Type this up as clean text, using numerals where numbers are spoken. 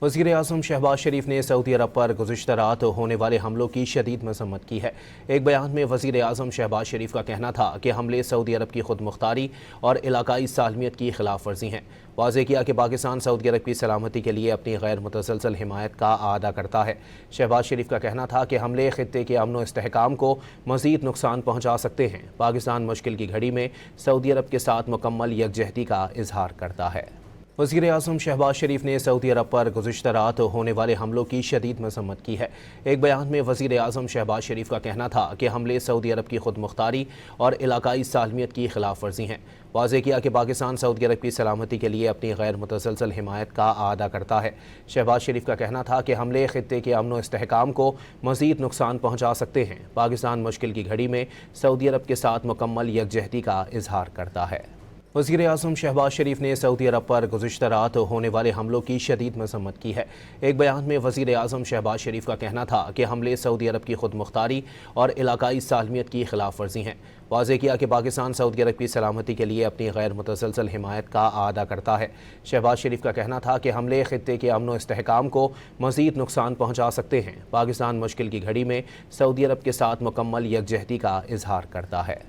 वज़ीर आज़म शहबाज शरीफ ने सऊदी अरब पर गुज़िश्ता रात होने वाले हमलों की शदीद मज़म्मत की है। एक बयान में वज़ीर आज़म शहबाज शरीफ का कहना था कि हमले सऊदी अरब की खुद मुख्तारी और इलाकाई सालमियत की खिलाफ वर्जी हैं। वाज़ेह किया कि पाकिस्तान सऊदी अरब की सलामती के लिए अपनी गैर मुतसलसल हिमायत का अदा करता है। शहबाज शरीफ का कहना था कि हमले खित्ते के अमन व इस्तेहकाम को मज़ीद नुकसान पहुँचा सकते हैं। पाकिस्तान मुश्किल की घड़ी में सऊदी अरब के साथ मुकम्मल यकजहती का इजहार करता है। वज़ीर आज़म शहबाज शरीफ ने सऊदी अरब पर गुज़िश्ता रात होने वाले हमलों की शदीद मज़म्मत की है। एक बयान में वज़ीर आज़म शहबाज शरीफ का कहना था कि हमले सऊदी अरब की खुद मुख्तारी और इलाकाई सालमियत की खिलाफ वर्जी हैं। वाज़ेह किया कि पाकिस्तान सऊदी अरब की सलामती के लिए अपनी गैर मुतसलसल हिमायत का अदा करता है। शहबाज शरीफ का कहना था कि हमले खित्ते के अमन व इस्तेहकाम को मज़ीद नुकसान पहुँचा सकते हैं। पाकिस्तान मुश्किल की घड़ी में सऊदी अरब के साथ मुकम्मल यकजहती का इजहार करता है। वज़ीर आज़म शहबाज शरीफ ने सऊदी अरब पर गुज़िश्ता रात होने वाले हमलों की शदीद मज़म्मत की है। एक बयान में वज़ीर आज़म शहबाज शरीफ का कहना था कि हमले सऊदी अरब की खुद मुख्तारी और इलाकाई सालमियत की खिलाफ वर्जी हैं। वाज़ेह किया कि पाकिस्तान सऊदी अरब की सलामती के लिए अपनी गैर मुतसलसल हिमायत का अदा करता है। शहबाज शरीफ का कहना था कि हमले खित्ते के अमन व इस्तेहकाम को मज़ीद नुकसान पहुँचा सकते हैं। पाकिस्तान मुश्किल की घड़ी में सऊदी अरब के साथ मुकम्मल यकजहती का इजहार करता है।